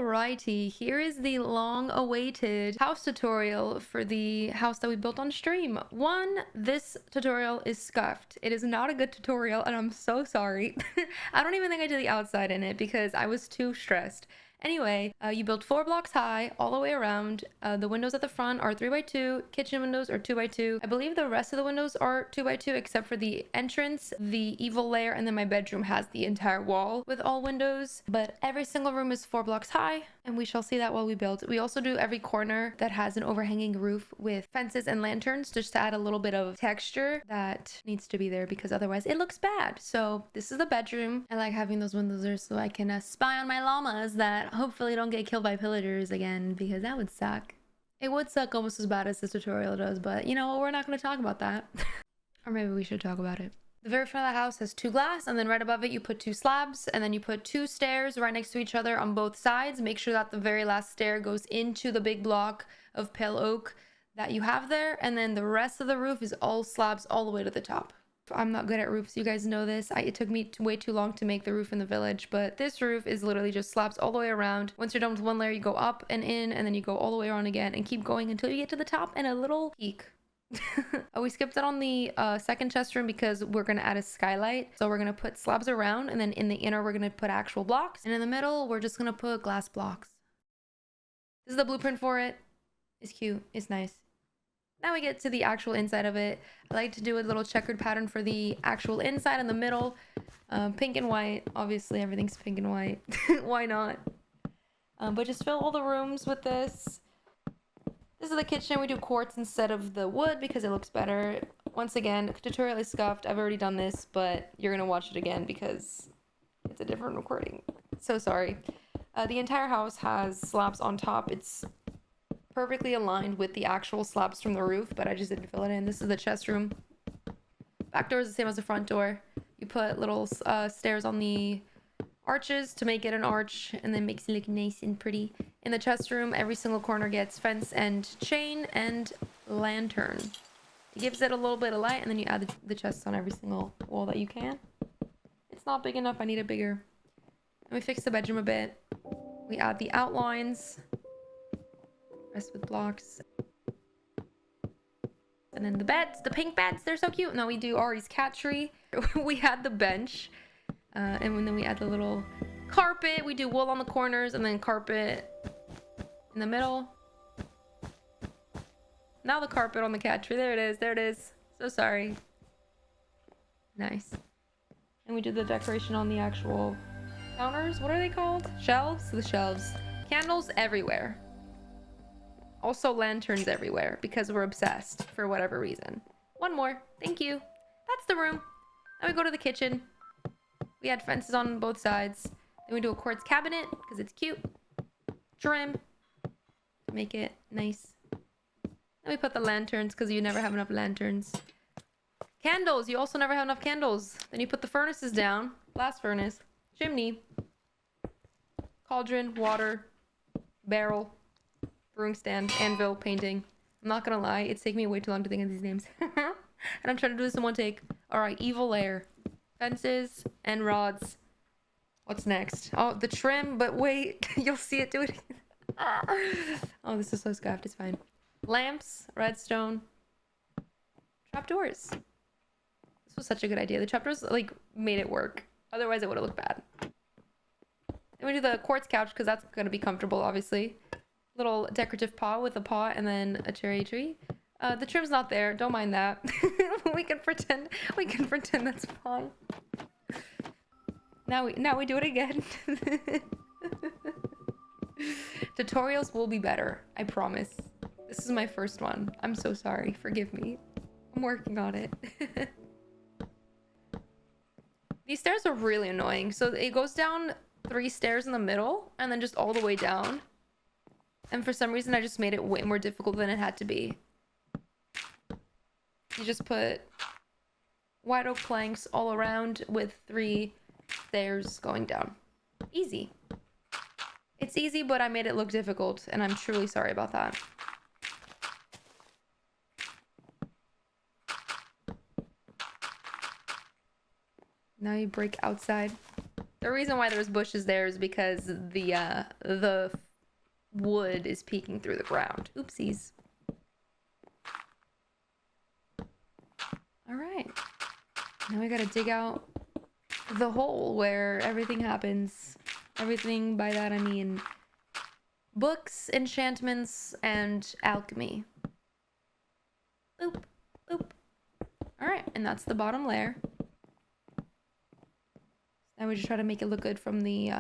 Alrighty, here is the long-awaited house tutorial for the house that we built on stream. This tutorial is scuffed. It is not a good tutorial, and I'm so sorry. I don't even think I did the outside in it because I was too stressed. Anyway, you build 4 blocks high all the way around. The windows at the front are 3x2, kitchen windows are 2x2. I believe the rest of the windows are 2x2 except for the entrance, the evil lair, and then my bedroom has the entire wall with all windows. But every single room is 4 blocks high, and we shall see that while we build. We also do every corner that has an overhanging roof with fences and lanterns just to add a little bit of texture that needs to be there because otherwise it looks bad. So this is the bedroom. I like having those windows there so I can spy on my llamas that hopefully don't get killed by pillagers again, because that would suck. It would suck almost as bad as this tutorial does, but you know what, we're not going to talk about that. Or maybe we should talk about it. The very front of the house has 2 glass, and then right above it you put 2 slabs, and then you put 2 stairs right next to each other on both sides. Make sure that the very last stair goes into the big block of pale oak that you have there, and then the rest of the roof is all slabs all the way to the top. I'm not good at roofs, you guys know this. It took me way too long to make the roof in the village, but this roof is literally just slabs all the way around. Once you're done with one layer, you go up and in, and then you go all the way around again and keep going until you get to the top and a little peak. We skipped it on the second chest room because we're going to add a skylight. So we're going to put slabs around, and then in the inner we're going to put actual blocks, and in the middle we're just going to put glass blocks. This is the blueprint for it. It's cute. It's nice. Now we get to the actual inside of it. I like to do a little checkered pattern for the actual inside in the middle. Pink and white. Obviously, everything's pink and white. Why not? But just fill all the rooms with this. This is the kitchen. We do quartz instead of the wood because it looks better. Once again, tutorial is scuffed. I've already done this, but you're going to watch it again because it's a different recording. So sorry. The entire house has slabs on top. It's perfectly aligned with the actual slabs from the roof, but I just didn't fill it in. This is the chest room. Back door is the same as the front door. You put little stairs on the arches to make it an arch, and then makes it look nice and pretty. In the chest room, every single corner gets fence and chain and lantern. It gives it a little bit of light, and then you add the chests on every single wall that you can. It's not big enough. I need it bigger. And we fix the bedroom a bit. We add the outlines. Rest with blocks. And then the beds, the pink beds, they're so cute. Now we do Ari's cat tree. We had the bench. And then we add the little carpet. We do wool on the corners and then carpet in the middle. Now the carpet on the cat tree. There it is. There it is. So sorry. Nice. And we do the decoration on the actual counters. What are they called? Shelves? The shelves. Candles everywhere. Also lanterns everywhere because we're obsessed for whatever reason. One more. Thank you. That's the room. Now we go to the kitchen. We add fences on both sides. Then we do a quartz cabinet because it's cute. Trim. Make it nice. Then we put the lanterns because you never have enough lanterns. Candles. You also never have enough candles. Then you put the furnaces down. Blast furnace. Chimney. Cauldron. Water. Barrel. Brewing stand, anvil, painting. I'm not gonna lie, it's taking me way too long to think of these names. And I'm trying to do this in one take. Alright, evil lair. Fences and rods. What's next? Oh, the trim, but wait, you'll see it do it. Oh, this is so scuffed, it's fine. Lamps, redstone. Trapdoors. This was such a good idea. The trapdoors, like, made it work. Otherwise, it would have looked bad. Then we do the quartz couch, because that's gonna be comfortable, obviously. Little decorative pot with a pot and then a cherry tree. The trim's not there. Don't mind that. we can pretend that's fine. Now we do it again. Tutorials will be better. I promise. This is my first one. I'm so sorry. Forgive me. I'm working on it. These stairs are really annoying. So it goes down 3 stairs in the middle and then just all the way down. And for some reason, I just made it way more difficult than it had to be. You just put white oak planks all around with 3 stairs going down. Easy. It's easy, but I made it look difficult, and I'm truly sorry about that. Now you break outside. The reason why there's bushes there is because the wood is peeking through the ground. Oopsies. All right. Now we gotta dig out the hole where everything happens. Everything by that I mean books, enchantments, and alchemy. Boop, boop. All right, and that's the bottom layer. Now we just try to make it look good from the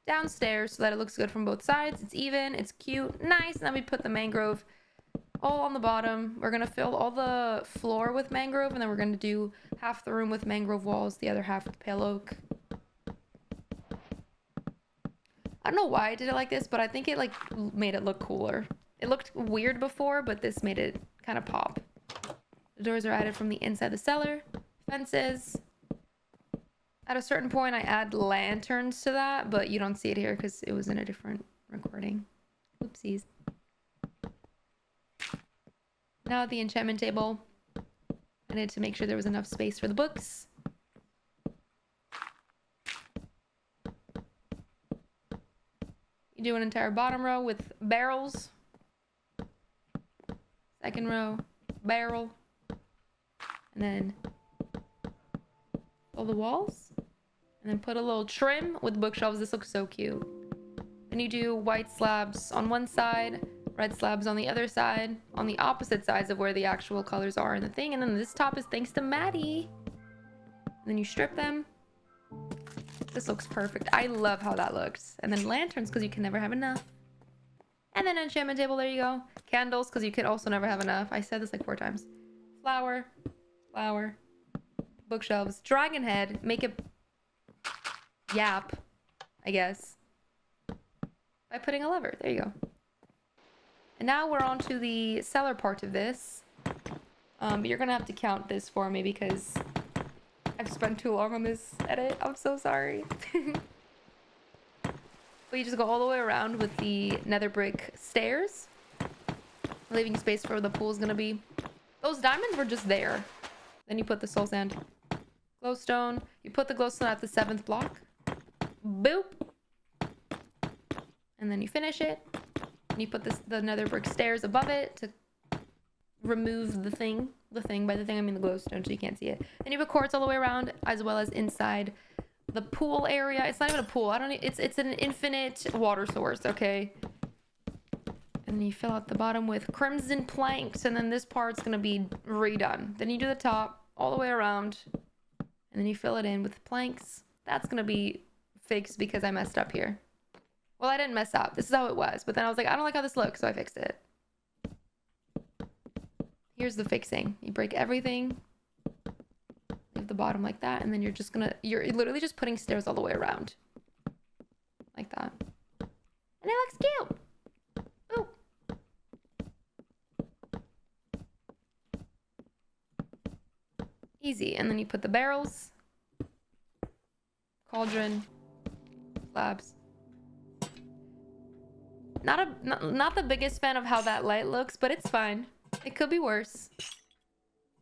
downstairs so that it looks good from both sides. It's even, it's cute, nice. And then we put the mangrove all on the bottom. We're gonna fill all the floor with mangrove, and then we're gonna do half the room with mangrove walls, the other half with pale oak. I don't know why I did it like this, but I think it like made it look cooler. It looked weird before, but this made it kind of pop. The doors are added from the inside the cellar. Fences. At a certain point, I add lanterns to that, but you don't see it here because it was in a different recording. Oopsies. Now at the enchantment table, I needed to make sure there was enough space for the books. You do an entire bottom row with barrels. Second row, barrel. And then fill the walls. And then put a little trim with bookshelves. This looks so cute. Then you do white slabs on one side, red slabs on the other side, on the opposite sides of where the actual colors are in the thing. And then this top is thanks to Maddie. And then you strip them. This looks perfect. I love how that looks. And then lanterns, because you can never have enough. And then enchantment table, there you go. Candles, because you could also never have enough. I said this like 4 times. Flower, flower, bookshelves, dragon head, make it yap, I guess, by putting a lever. There you go. And now we're on to the cellar part of this. But you're gonna have to count this for me because I've spent too long on this edit. I'm so sorry. But you just go all the way around with the nether brick stairs, leaving space for where the pool's gonna be. Those diamonds were just there. Then you put the soul sand, glowstone. You put the glowstone at the 7th block. Boop. And then you finish it. And you put the nether brick stairs above it to remove the thing. The thing, by the thing I mean the glowstone, so you can't see it. Then you put quartz all the way around, as well as inside the pool area. It's not even a pool. It's an infinite water source, okay? And then you fill out the bottom with crimson planks, and then this part's gonna be redone. Then you do the top all the way around, and then you fill it in with planks. That's gonna be fixed because I messed up here. Well, I didn't mess up. This is how it was. But then I was like, I don't like how this looks, so I fixed it. Here's the fixing. You break everything. Leave the bottom like that, and then you're literally just putting stairs all the way around. Like that. And it looks cute! Ooh. Easy. And then you put the barrels. Cauldron. Slabs. Not the biggest fan of how that light looks, but it's fine. It could be worse.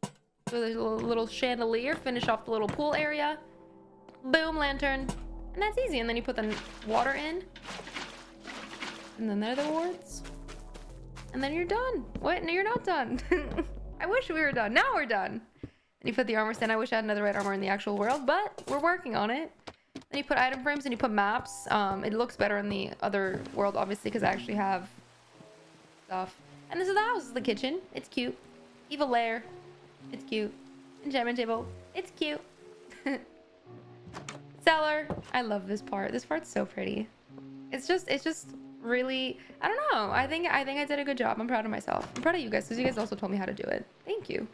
So there's a little chandelier, finish off the little pool area. Boom, lantern. And that's easy. And then you put the water in. And then nether wards. And then you're done. What? No, you're not done. I wish we were done. Now we're done. And you put the armor stand. I wish I had another red armor in the actual world, but we're working on it. Then you put item frames and you put maps. It looks better in the other world, obviously, because I actually have stuff. And this is the house. This is the kitchen. It's cute. Evil Lair. It's cute. Enchantment table. It's cute. Cellar. I love this part. This part's so pretty. It's just really, I don't know. I think I did a good job. I'm proud of myself. I'm proud of you guys because you guys also told me how to do it. Thank you.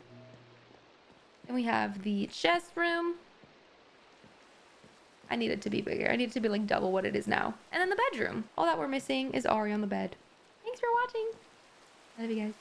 Then we have the chest room. I need it to be bigger. I need it to be like double what it is now. And then the bedroom. All that we're missing is Ari on the bed. Thanks for watching. I love you guys.